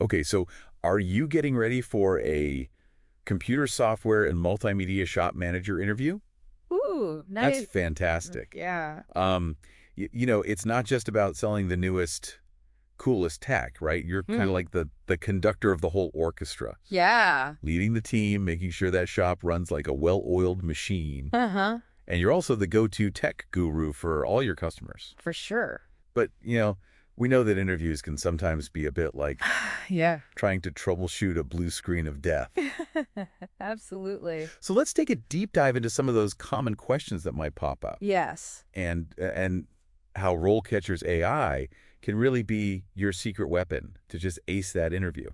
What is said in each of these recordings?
Okay, so are you getting ready for a computer software and multimedia shop manager interview? Ooh, That's nice. fantastic. Yeah. It's not just about selling the newest, coolest tech, right? You're kind of Hmm. like the conductor of the whole orchestra, Yeah. leading the team, making sure that shop runs like a well-oiled machine. Uh-huh. And you're also the go-to tech guru for all your customers. For sure. But, we know that interviews can sometimes be a bit like Yeah. trying to troubleshoot a blue screen of death. Absolutely. So let's take a deep dive into some of those common questions that might pop up Yes. and how RoleCatcher's AI can really be your secret weapon to just ace that interview.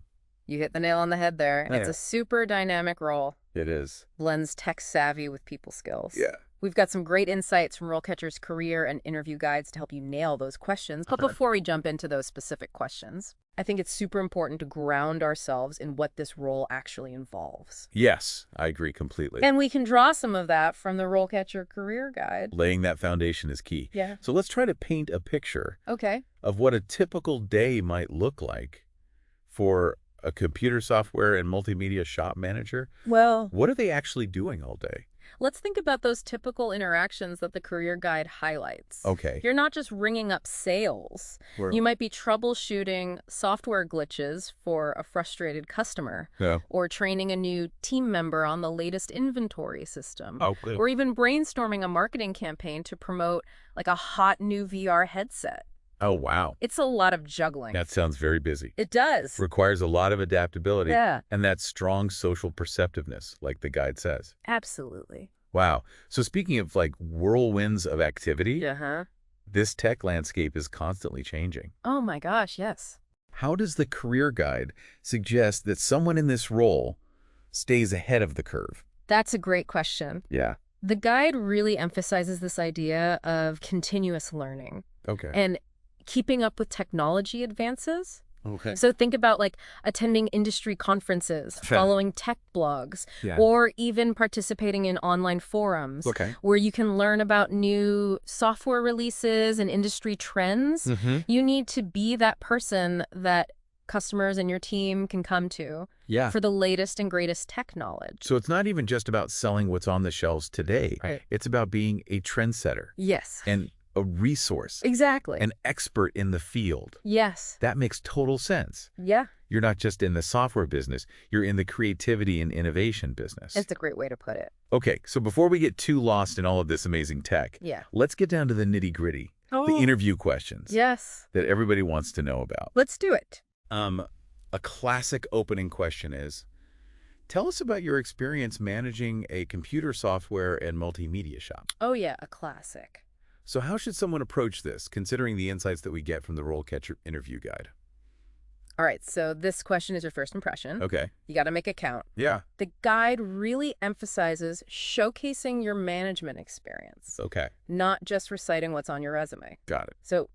You hit the nail on the head there. It's Yeah. a super dynamic role. It is. Blends tech savvy with people skills. Yeah. We've got some great insights from RoleCatcher's career and interview guides to help you nail those questions. But before we jump into those specific questions, I think it's super important to ground ourselves in what this role actually involves. Yes, I agree completely. And we can draw some of that from the RoleCatcher Career Guide. Laying that foundation is key. Yeah. So let's try to paint a picture Okay. of what a typical day might look like for a computer software and multimedia shop manager. Well, What are they actually doing all day? let's think about those typical interactions that the career guide highlights. Okay. You're not just ringing up sales. You might be troubleshooting software glitches for a frustrated customer, Yeah. or training a new team member on the latest inventory system, Okay. or even brainstorming a marketing campaign to promote like a hot new VR headset. Oh, wow. It's a lot of juggling. That sounds very busy. It does. Requires a lot of adaptability Yeah, and that strong social perceptiveness, like the guide says. absolutely. Wow. So speaking of like whirlwinds of activity, Uh-huh. this tech landscape is constantly changing. Oh my gosh, yes. How does the career guide suggest that someone in this role stays ahead of the curve? That's a great question. Yeah. The guide really emphasizes this idea of continuous learning Okay. and keeping up with technology advances. Okay. So think about like attending industry conferences, Sure. following tech blogs, Yeah. or even participating in online forums Okay. where you can learn about new software releases and industry trends. Mm-hmm. You need to be that person that customers and your team can come to Yeah. for the latest and greatest tech knowledge. So it's not even just about selling what's on the shelves today. Right. It's about being a trendsetter Yes. and a resource, Exactly. an expert in the field. Yes. That makes total sense. Yeah. You're not just in the software business, you're in the creativity and innovation business. It's a great way to put it. Okay, so before we get too lost in all of this amazing tech, Yeah. let's get down to the nitty-gritty, the Oh. interview questions Yes. that everybody wants to know about. Let's do it. A classic opening question is, tell us about your experience managing a computer software and multimedia shop. Oh, yeah, a classic. So how should someone approach this, considering the insights that we get from the RoleCatcher Interview Guide? All right, so this question is your first impression. Okay. You got to make it count. Yeah. The guide really emphasizes showcasing your management experience, Okay. not just reciting what's on your resume. Got it. So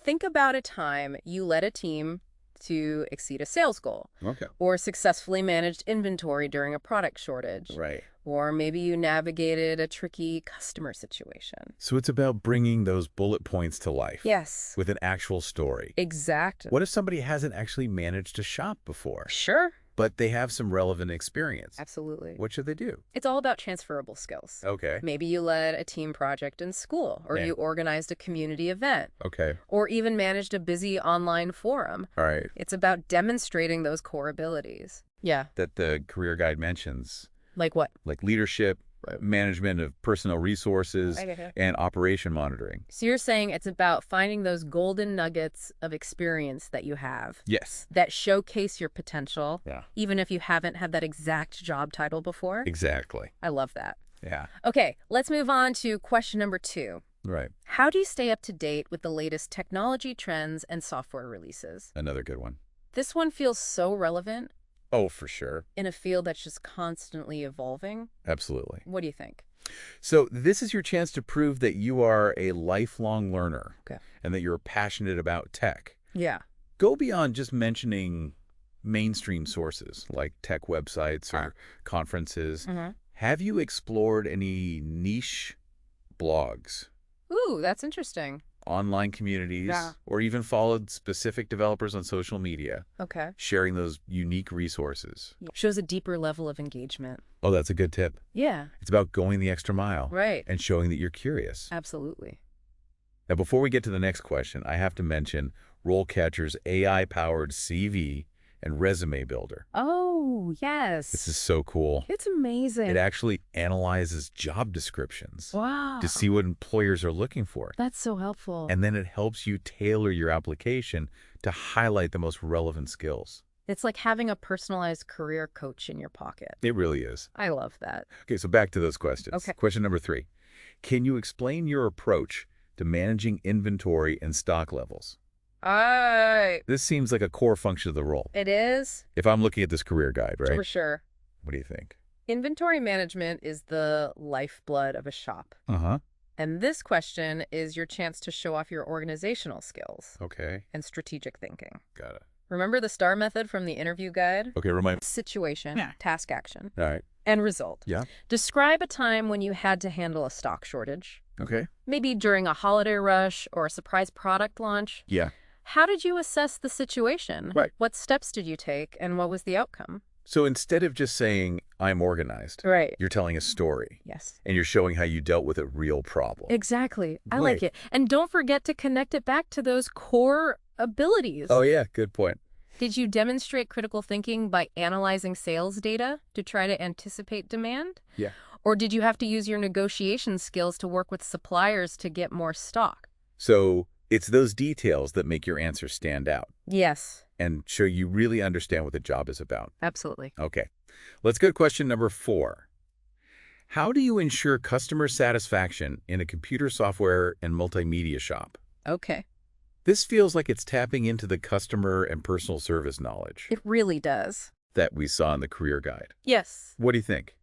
think about a time you led a team to exceed a sales goal, Okay. or successfully managed inventory during a product shortage, Right. or maybe you navigated a tricky customer situation. So it's about bringing those bullet points to life. Yes, With an actual story. exactly. What if somebody hasn't actually managed a shop before, Sure, but they have some relevant experience? absolutely. What should they do? It's all about transferable skills. Okay. Maybe you led a team project in school, or Yeah. you organized a community event, Okay. or even managed a busy online forum. All right. It's about demonstrating those core abilities. Yeah. That the career guide mentions, Like what? like leadership, management of personal resources, Okay. and operation monitoring. So you're saying it's about finding those golden nuggets of experience that you have Yes. that showcase your potential, Yeah. even if you haven't had that exact job title before. Exactly. I love that. Yeah. Okay, let's move on to question number 2. Right. How do you stay up to date with the latest technology trends and software releases? Another good one. This one feels so relevant Oh, for sure. in a field that's just constantly evolving. Absolutely. What do you think? So this is your chance to prove that you are a lifelong learner. Okay. And that you're passionate about tech. Yeah. Go beyond just mentioning mainstream sources like tech websites or conferences. Mm-hmm. Have you explored any niche blogs, Ooh, that's interesting. online communities, or even followed specific developers on social media, Okay. sharing those unique resources. Shows a deeper level of engagement. Oh, that's a good tip. Yeah. It's about going the extra mile. Right. And showing that you're curious. Absolutely. Now, before we get to the next question, I have to mention RoleCatcher's AI-powered CV and resume builder. Oh, yes. This is so cool. It's amazing. It actually analyzes job descriptions Wow. to see what employers are looking for. That's so helpful. And then it helps you tailor your application to highlight the most relevant skills. It's like having a personalized career coach in your pocket. It really is. I love that. Okay, so back to those questions. Okay. Question number 3. Can you explain your approach to managing inventory and stock levels? This seems like a core function of the role. It is. If I'm looking at this career guide, right? For sure. What do you think? Inventory management is the lifeblood of a shop. Uh-huh. And this question is your chance to show off your organizational skills Okay. and strategic thinking. Got it. Remember the STAR method from the interview guide? Okay, remind me. Situation, task action, All right. and result. Yeah. Describe a time when you had to handle a stock shortage. Okay. Maybe during a holiday rush or a surprise product launch. Yeah. How did you assess the situation? Right. What steps did you take and what was the outcome? So instead of just saying, I'm organized, Right. you're telling a story. Yes. And you're showing how you dealt with a real problem. Exactly. I like it. And don't forget to connect it back to those core abilities. Oh, yeah. Good point. Did you demonstrate critical thinking by analyzing sales data to try to anticipate demand? Yeah. Or did you have to use your negotiation skills to work with suppliers to get more stock? So it's those details that make your answer stand out Yes. and show you really understand what the job is about. Absolutely. Okay. Let's go to question number 4. How do you ensure customer satisfaction in a computer software and multimedia shop? Okay. This feels like it's tapping into the customer and personal service knowledge It really does. that we saw in the career guide. Yes. What do you think?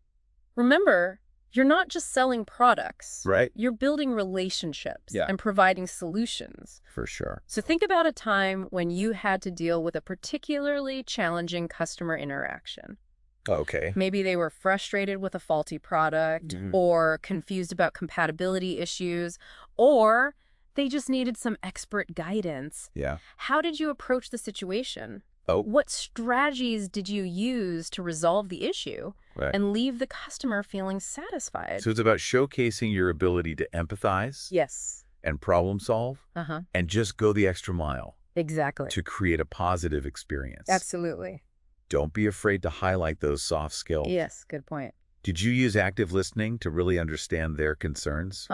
Remember, you're not just selling products. Right? You're building relationships Yeah. and providing solutions. For sure. So think about a time when you had to deal with a particularly challenging customer interaction. Okay. Maybe they were frustrated with a faulty product or confused about compatibility issues, or they just needed some expert guidance. Yeah. How did you approach the situation? Oh. What strategies did you use to resolve the issue Right. and leave the customer feeling satisfied? So it's about showcasing your ability to empathize Yes. and problem solve Uh-huh. and just go the extra mile Exactly. to create a positive experience. Absolutely. Don't be afraid to highlight those soft skills. Yes, good point. Did you use active listening to really understand their concerns?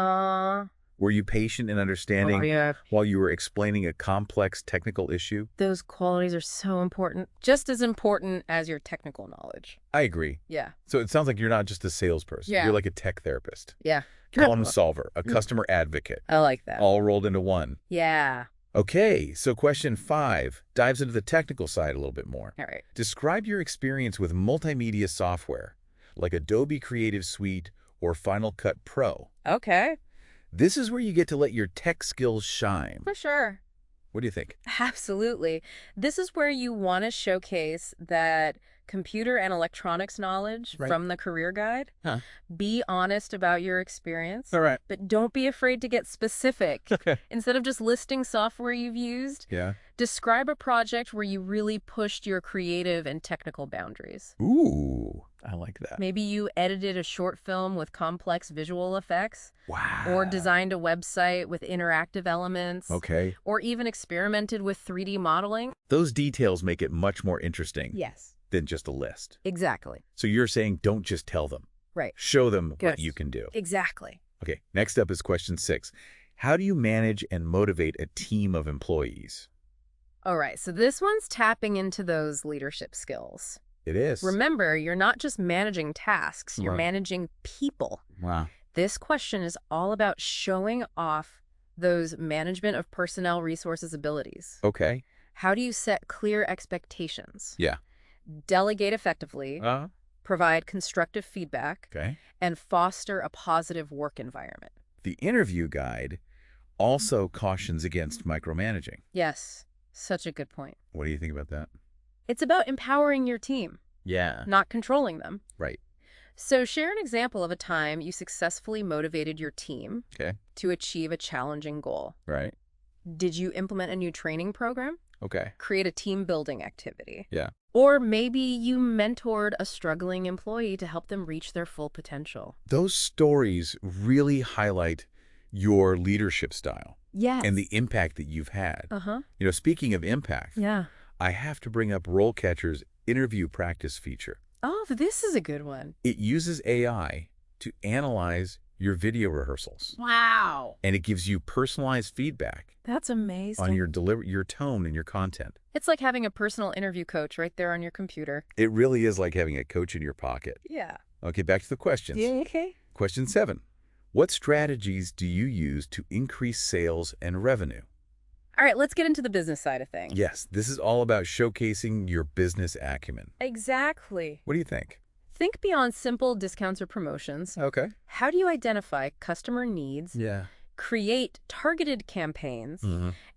Were you patient in understanding while you were explaining a complex technical issue? Those qualities are so important, just as important as your technical knowledge. I agree. Yeah. So it sounds like you're not just a salesperson. Yeah. You're like a tech therapist, Yeah. problem solver, a customer advocate, I like that. all rolled into one. Yeah. Okay, so question 5 dives into the technical side a little bit more. All right. Describe your experience with multimedia software, like Adobe Creative Suite or Final Cut Pro. Okay. This is where you get to let your tech skills shine. For sure. What do you think? Absolutely. This is where you want to showcase that computer and electronics knowledge Right. from the career guide. Huh. Be honest about your experience, All right. but don't be afraid to get specific. Okay. Instead of just listing software you've used, Yeah. describe a project where you really pushed your creative and technical boundaries. Ooh, I like that. Maybe you edited a short film with complex visual effects, Wow. or designed a website with interactive elements, Okay. or even experimented with 3D modeling. Those details make it much more interesting Yes, than just a list. exactly. So you're saying don't just tell them. Right. Show them Good. what you can do. Exactly. Okay, next up is question 6. How do you manage and motivate a team of employees? All right, so this one's tapping into those leadership skills. It is. Remember, you're not just managing tasks, you're Right. managing people. Wow. This question is all about showing off those management of personnel resources abilities. Okay. How do you set clear expectations? Yeah. Delegate effectively, provide constructive feedback, Okay. and foster a positive work environment. The interview guide also cautions against micromanaging. Yes, such a good point. What do you think about that? It's about empowering your team, Yeah. not controlling them. Right. So share an example of a time you successfully motivated your team Okay. to achieve a challenging goal. Right. Did you implement a new training program? Okay. Create a team building activity? Yeah. Or maybe you mentored a struggling employee to help them reach their full potential. Those stories really highlight your leadership style. Yes. And the impact that you've had. Uh-huh. Speaking of impact, Yeah. I have to bring up RoleCatcher's interview practice feature. Oh, this is a good one. It uses AI to analyze your video rehearsals. Wow. And it gives you personalized feedback That's amazing. on your tone and your content. It's like having a personal interview coach right there on your computer. It really is like having a coach in your pocket. Yeah. Okay, back to the questions. Yeah, okay. Question 7. What strategies do you use to increase sales and revenue? All right, let's get into the business side of things. Yes, this is all about showcasing your business acumen. Exactly. What do you think? Think beyond simple discounts or promotions. Okay. How do you identify customer needs, Yeah. create targeted campaigns,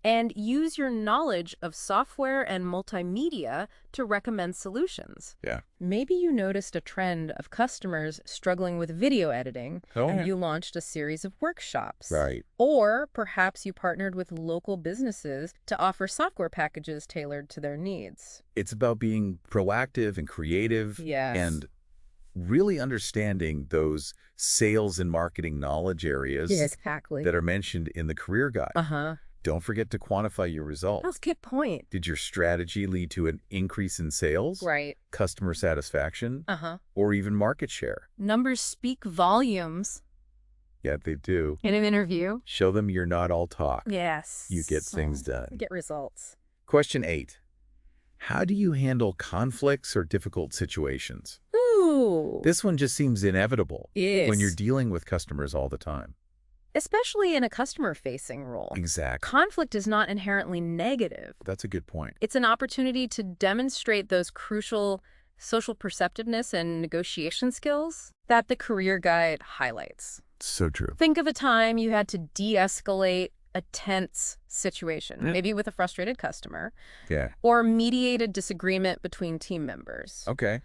and use your knowledge of software and multimedia to recommend solutions? Yeah. Maybe you noticed a trend of customers struggling with video editing, and you launched a series of workshops. Right. Or perhaps you partnered with local businesses to offer software packages tailored to their needs. It's about being proactive and creative. Yes. And really understanding those sales and marketing knowledge areas Exactly. that are mentioned in the career guide. Uh-huh. Don't forget to quantify your results. That's a good point. Did your strategy lead to an increase in sales, Right. customer satisfaction, Uh-huh. or even market share? Numbers speak volumes. Yeah, they do. In an interview? Show them you're not all talk. Yes. You get things done. Get results. Question 8. How do you handle conflicts or difficult situations? Ooh. This one just seems inevitable Yes. when you're dealing with customers all the time. Especially in a customer-facing role. Exactly. Conflict is not inherently negative. That's a good point. It's an opportunity to demonstrate those crucial social perceptiveness and negotiation skills that the career guide highlights. So true. Think of a time you had to de-escalate a tense situation, maybe with a frustrated customer, or mediate a disagreement between team members. Okay.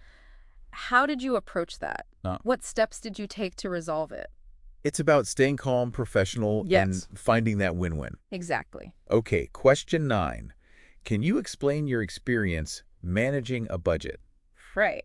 How did you approach that? What steps did you take to resolve it? It's about staying calm, professional, and finding that win-win. Exactly. Okay, question 9. Can you explain your experience managing a budget? Right.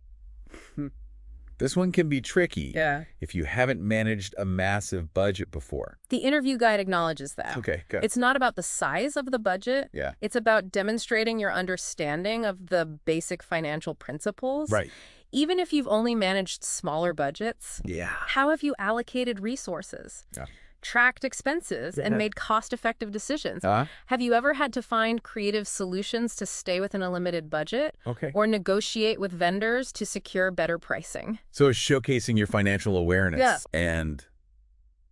This one can be tricky Yeah. if you haven't managed a massive budget before. The interview guide acknowledges that. Okay, good. It's not about the size of the budget. Yeah. It's about demonstrating your understanding of the basic financial principles. Right. Even if you've only managed smaller budgets, Yeah. how have you allocated resources? Yeah. Tracked expenses and made cost-effective decisions? Huh? Have you ever had to find creative solutions to stay within a limited budget? Okay. Or negotiate with vendors to secure better pricing? So it's showcasing your financial awareness Yeah. and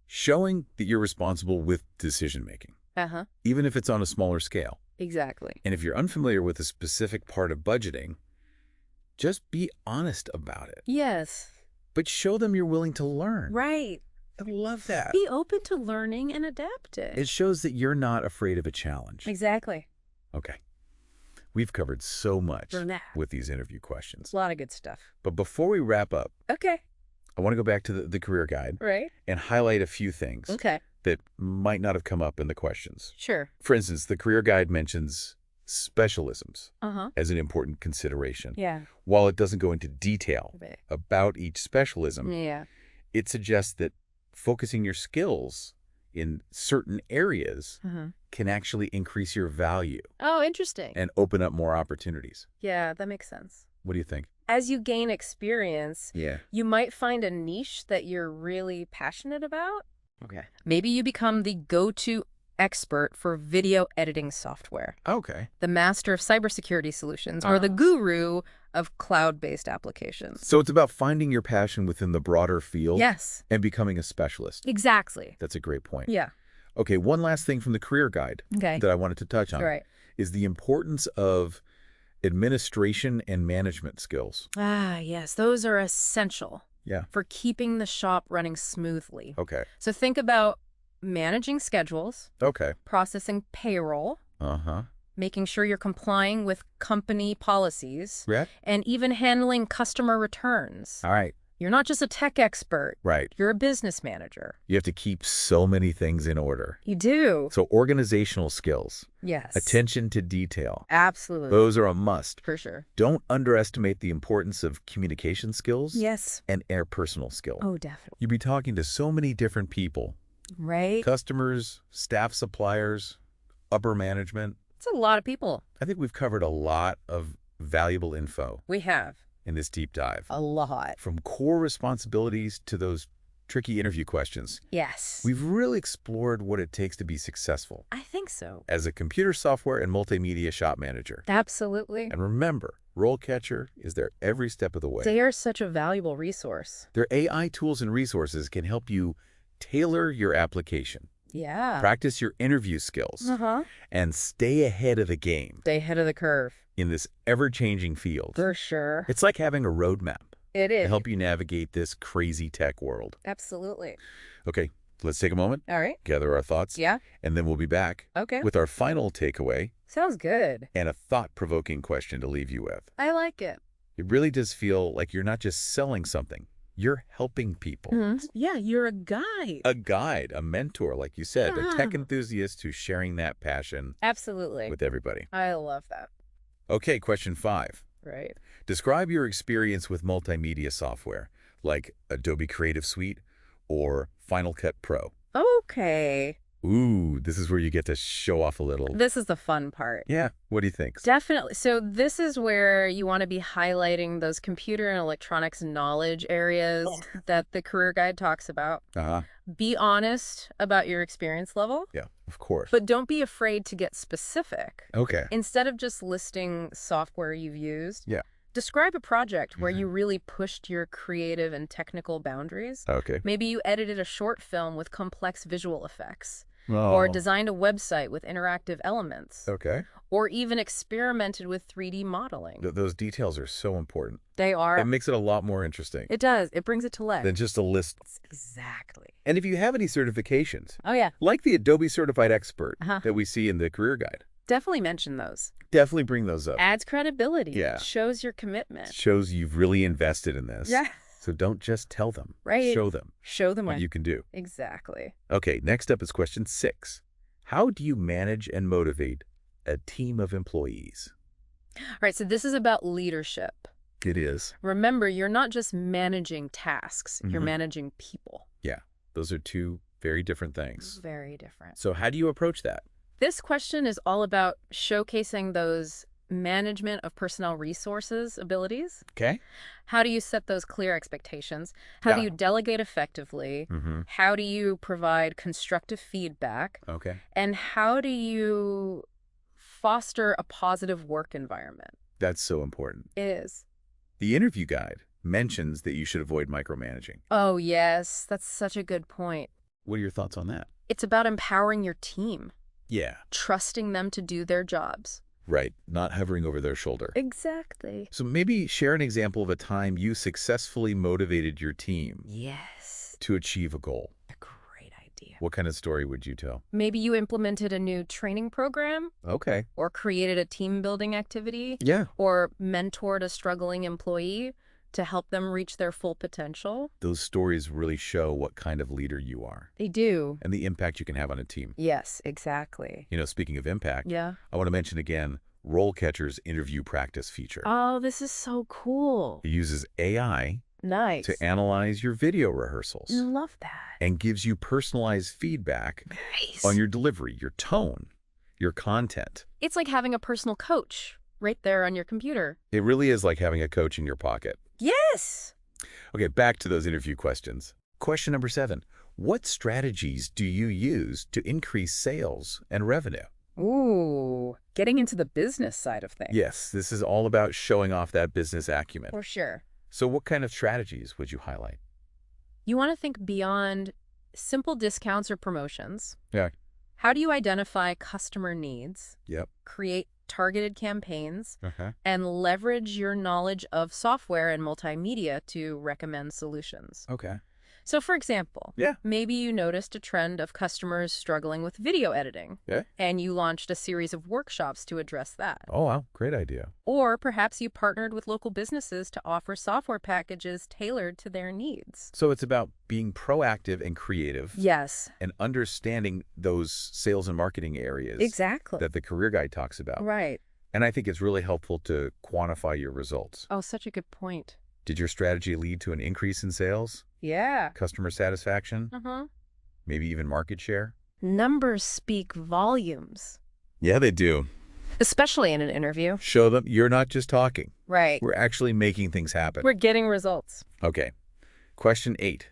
showing that you're responsible with decision-making, Uh-huh. even if it's on a smaller scale. Exactly. And if you're unfamiliar with a specific part of budgeting, just be honest about it. Yes. But show them you're willing to learn. Right. I love that. Be open to learning and adapting. It shows that you're not afraid of a challenge. Exactly. Okay. We've covered so much For now. with these interview questions. A lot of good stuff. But before we wrap up, Okay. I want to go back to the career guide Right. and highlight a few things Okay. that might not have come up in the questions. Sure. For instance, the career guide mentions specialisms Uh-huh. as an important consideration. Yeah. While it doesn't go into detail Right. about each specialism, Yeah. it suggests that focusing your skills in certain areas Uh-huh. can actually increase your value Oh, interesting. and open up more opportunities. Yeah, that makes sense. What do you think? As you gain experience, Yeah. you might find a niche that you're really passionate about. Okay. Maybe you become the go-to expert for video editing software, Okay. the master of cybersecurity solutions, or the guru of cloud-based applications. So it's about finding your passion within the broader field Yes, and becoming a specialist. exactly. That's a great point. Yeah. Okay, one last thing from the career guide Okay. that I wanted to touch on Right. is the importance of administration and management skills. Ah, yes, those are essential Yeah. for keeping the shop running smoothly. Okay. So think about managing schedules, Okay. processing payroll, Uh-huh. making sure you're complying with company policies, Yeah. and even handling customer returns. All right. You're not just a tech expert. Right. You're a business manager. You have to keep so many things in order. You do. So organizational skills, Yes. attention to detail, Absolutely. those are a must. For sure. Don't underestimate the importance of communication skills Yes. and interpersonal skill. Oh, definitely. You'll be talking to so many different people, Right? customers, staff suppliers, upper management. It's a lot of people. I think we've covered a lot of valuable info We have. in this deep dive. A lot. From core responsibilities to those tricky interview questions. Yes. We've really explored what it takes to be successful I think so. as a computer software and multimedia shop manager. Absolutely. And remember, RoleCatcher is there every step of the way. They are such a valuable resource. Their AI tools and resources can help you tailor your application, Yeah. practice your interview skills, Uh-huh. and stay ahead of the game Stay ahead of the curve. in this ever-changing field. For sure. It's like having a roadmap It to is. help you navigate this crazy tech world. Absolutely. Okay, let's take a moment, All right. gather our thoughts, Yeah. and then we'll be back Okay. with our final takeaway Sounds good. and a thought-provoking question to leave you with. I like it. It really does feel like you're not just selling something, you're helping people. Yeah, you're a guide. A guide, a mentor, like you said, a tech Yeah. enthusiast who's sharing that passion Absolutely. with everybody. I love that. Okay, question 5. Right. Describe your experience with multimedia software, like Adobe Creative Suite or Final Cut Pro. Okay. Ooh, this is where you get to show off a little. This is the fun part. Yeah, what do you think? Definitely. So this is where you want to be highlighting those computer and electronics knowledge areas that the career guide talks about. Uh-huh. Be honest about your experience level, Yeah, of course. but don't be afraid to get specific. Okay. Instead of just listing software you've used, Yeah. describe a project where you really pushed your creative and technical boundaries. Okay. Maybe you edited a short film with complex visual effects, Oh. or designed a website with interactive elements, Okay. or even experimented with 3D modeling. Those details are so important. They are. It makes it a lot more interesting It does. It brings it to life. than just a list. Exactly. And if you have any certifications, Oh, yeah. like the Adobe Certified Expert Uh-huh. that we see in the career guide, Definitely mention those. definitely bring those up. Adds credibility. Yeah. Shows your commitment. Shows you've really invested in this. Yeah. So don't just tell them. Right. Show them Show them what what you can do. Exactly. Okay, next up is question 6. How do you manage and motivate a team of employees? All right. So this is about leadership. It is. Remember, you're not just managing tasks. You're Mhm. managing people. Yeah, those are two very different things. Very different. So how do you approach that? This question is all about showcasing those management of personnel resources abilities. Okay. How do you set those clear expectations? How do Yeah. you delegate effectively? Mm-hmm. How do you provide constructive feedback? Okay. And how do you foster a positive work environment? That's so important. It is. The interview guide mentions that you should avoid micromanaging. Oh, yes. That's such a good point. What are your thoughts on that? It's about empowering your team, Yeah. trusting them to do their jobs. Right. Not hovering over their shoulder. Exactly. So maybe share an example of a time you successfully motivated your team Yes. to achieve a goal. A great idea. What kind of story would you tell? Maybe you implemented a new training program, Okay. or created a team building activity, Yeah. or mentored a struggling employee to help them reach their full potential. Those stories really show what kind of leader you are They do. and the impact you can have on a team. Yes, exactly. You know, speaking of impact, Yeah. I want to mention again RoleCatcher's interview practice feature. Oh, this is so cool. It uses AI Nice. to analyze your video rehearsals Love that. and gives you personalized feedback Nice. on your delivery, your tone, your content. It's like having a personal coach right there on your computer. It really is like having a coach in your pocket. Yes. Okay, back to those interview questions. Question number 7. What strategies do you use to increase sales and revenue? Ooh, getting into the business side of things. Yes, this is all about showing off that business acumen. For sure. So what kind of strategies would you highlight? You want to think beyond simple discounts or promotions. Yeah. How do you identify customer needs, Yep. create targeted campaigns, Okay. and leverage your knowledge of software and multimedia to recommend solutions? Okay. So for example, Yeah. maybe you noticed a trend of customers struggling with video editing, Okay. and you launched a series of workshops to address that. Oh, wow. Great idea. Or perhaps you partnered with local businesses to offer software packages tailored to their needs. So it's about being proactive and creative. Yes. And understanding those sales and marketing areas. Exactly. That the career guide talks about. Right. And I think it's really helpful to quantify your results. Oh, such a good point. Did your strategy lead to an increase in sales? Yeah. Customer satisfaction? Maybe even market share? Numbers speak volumes. Yeah, they do. Especially in an interview. Show them you're not just talking. Right. We're actually making things happen. We're getting results. Okay. Question 8.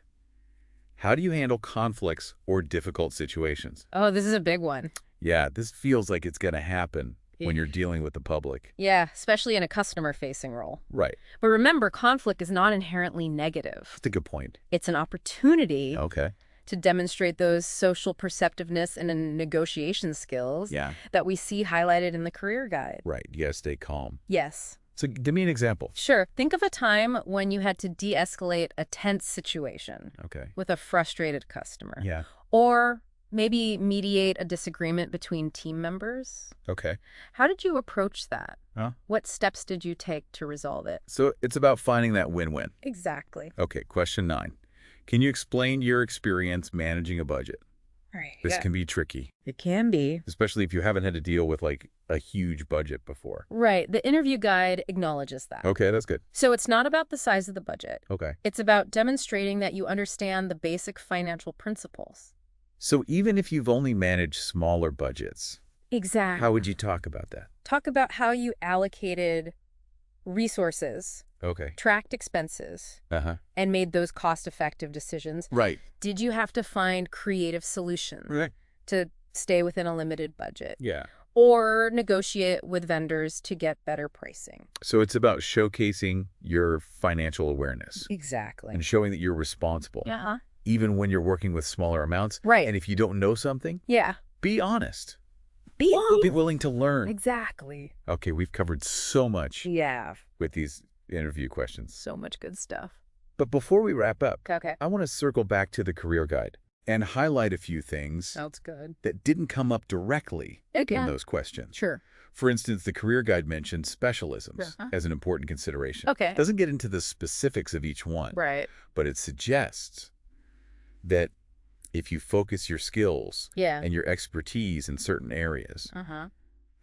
How do you handle conflicts or difficult situations? Oh, this is a big one. Yeah, this feels like it's going to happen when you're dealing with the public. Yeah, especially in a customer-facing role. Right. But remember, conflict is not inherently negative. That's a good point. It's an opportunity Okay. to demonstrate those social perceptiveness and negotiation skills that we see highlighted in the career guide. Right. You got to stay calm. Yes. So give me an example. Sure. Think of a time when you had to de-escalate a tense situation with a frustrated customer. Yeah. Or maybe mediate a disagreement between team members. Okay. How did you approach that? Huh? What steps did you take to resolve it? So it's about finding that win-win. Exactly. Okay, question 9. Can you explain your experience managing a budget? Right. This can be tricky. It can be. Especially if you haven't had to deal with like a huge budget before. Right. The interview guide acknowledges that. Okay, that's good. So it's not about the size of the budget. Okay. It's about demonstrating that you understand the basic financial principles. So even if you've only managed smaller budgets, Exactly. how would you talk about that? Talk about how you allocated resources, Okay. tracked expenses, and made those cost-effective decisions. Right. Did you have to find creative solutions to stay within a limited budget? Yeah. Or negotiate with vendors to get better pricing? So it's about showcasing your financial awareness. Exactly. And showing that you're responsible. Yeah. Even when you're working with smaller amounts. Right. And if you don't know something, be honest. Be willing to learn. Exactly. Okay, we've covered so much Yeah. with these interview questions. So much good stuff. But before we wrap up, Okay. I want to circle back to the career guide and highlight a few things Sounds good. that didn't come up directly in those questions. Sure. For instance, the career guide mentioned specialisms as an important consideration. Okay. It doesn't get into the specifics of each one. Right. But it suggests that if you focus your skills and your expertise in certain areas,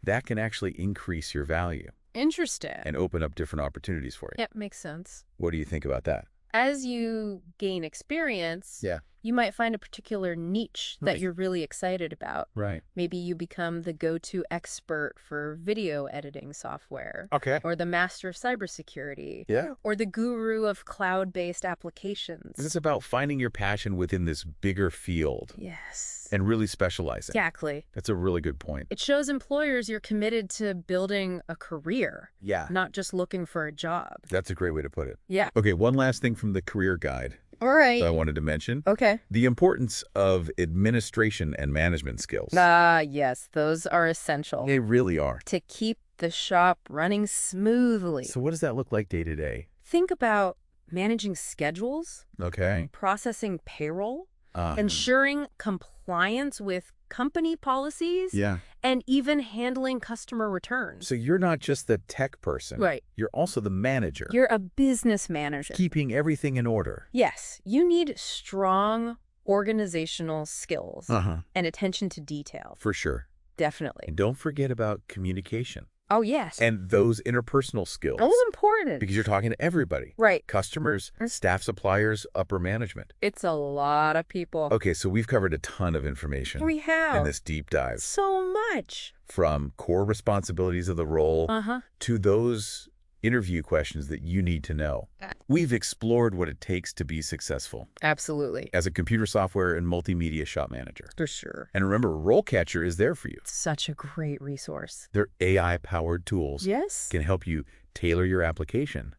that can actually increase your value. Interesting. And open up different opportunities for you. Yep, makes sense. What do you think about that? As you gain experience, you might find a particular niche that you're really excited about. Right. Maybe you become the go-to expert for video editing software. Okay. Or the master of cybersecurity. Yeah. Or the guru of cloud-based applications. It's about finding your passion within this bigger field. Yes. And really specializing. Exactly. That's a really good point. It shows employers you're committed to building a career. Yeah. Not just looking for a job. That's a great way to put it. Yeah. Okay, one last thing from the career guide. All right. That I wanted to mention. Okay. The importance of administration and management skills. Yes, those are essential. They really are. To keep the shop running smoothly. So what does that look like day to day? Think about managing schedules. Okay. Processing payroll. Ensuring compliance with company policies. Yeah. And even handling customer returns. So you're not just the tech person. Right. You're also the manager. You're a business manager. Keeping everything in order. Yes. You need strong organizational skills and attention to detail. For sure. Definitely. And don't forget about communication. Oh, yes. And those interpersonal skills. Those important. Because you're talking to everybody. Right. Customers, staff suppliers, upper management. It's a lot of people. Okay, so we've covered a ton of information. We have. In this deep dive. So much. From core responsibilities of the role to those interview questions that you need to know. We've explored what it takes to be successful. Absolutely. As a computer software and multimedia shop manager. For sure. And remember, RoleCatcher is there for you. Such a great resource. Their AI-powered tools can help you tailor your application,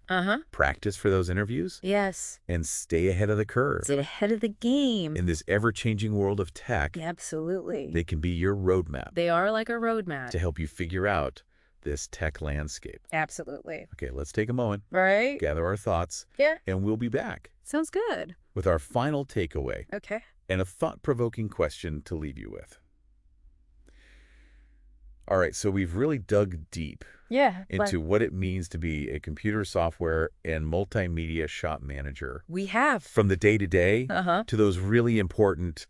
practice for those interviews, and stay ahead of the curve. Stay ahead of the game. In this ever-changing world of tech, Absolutely. they can be your roadmap. They are like a roadmap. To help you figure out this tech landscape. Absolutely. Okay, let's take a moment, Right? gather our thoughts, and we'll be back Sounds good. with our final takeaway Okay. and a thought-provoking question to leave you with. All right, so we've really dug deep into what it means to be a computer software and multimedia shop manager. We have. From the day-to-day to those really important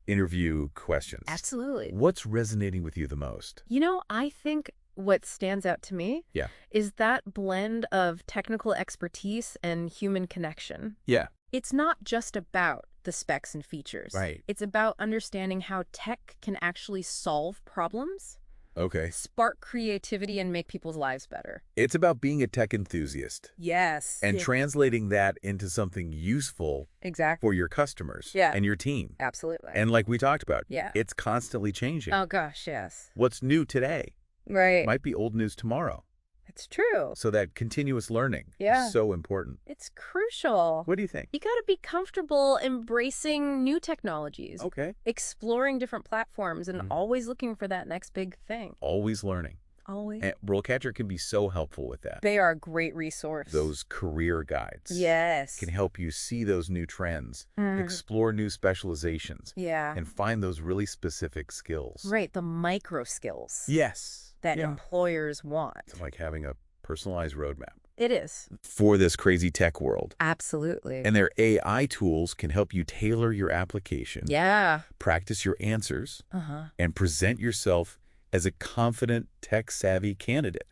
interview questions. Absolutely. What's resonating with you the most? You know, I think what stands out to me is that blend of technical expertise and human connection. Yeah. It's not just about the specs and features. Right. It's about understanding how tech can actually solve problems. Okay. Spark creativity and make people's lives better. It's about being a tech enthusiast. Yes. And translating that into something useful for your customers and your team. Absolutely. And like we talked about, Yeah. it's constantly changing. Oh, gosh, yes. What's new today Right. might be old news tomorrow. It's true. So that continuous learning is so important. It's crucial. What do you think? You got to be comfortable embracing new technologies. Okay. Exploring different platforms and always looking for that next big thing. Always learning. Always. And RoleCatcher can be so helpful with that. They are a great resource. Those career guides can help you see those new trends, explore new specializations, and find those really specific skills. Right, the micro skills. Yes. That employers want. It's like having a personalized roadmap. It is. For this crazy tech world. Absolutely. And their AI tools can help you tailor your application. Yeah. Practice your answers. And present yourself as a confident, tech-savvy candidate.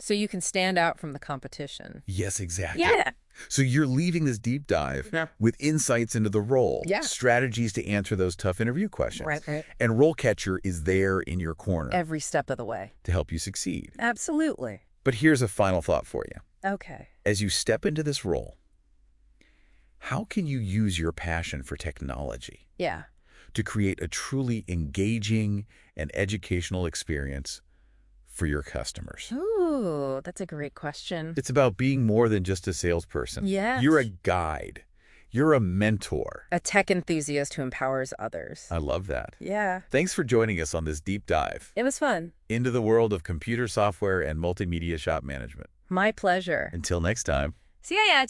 So you can stand out from the competition. Yes, exactly. Yeah. So you're leaving this deep dive with insights into the role, strategies to answer those tough interview questions. Right. And RoleCatcher is there in your corner. Every step of the way. To help you succeed. Absolutely. But here's a final thought for you. Okay. As you step into this role, how can you use your passion for technology to create a truly engaging and educational experience for your customers? Ooh, that's a great question. It's about being more than just a salesperson. Yes. You're a guide. You're a mentor. A tech enthusiast who empowers others. I love that. Yeah. Thanks for joining us on this deep dive. It was fun. Into the world of computer software and multimedia shop management. My pleasure. Until next time. See ya.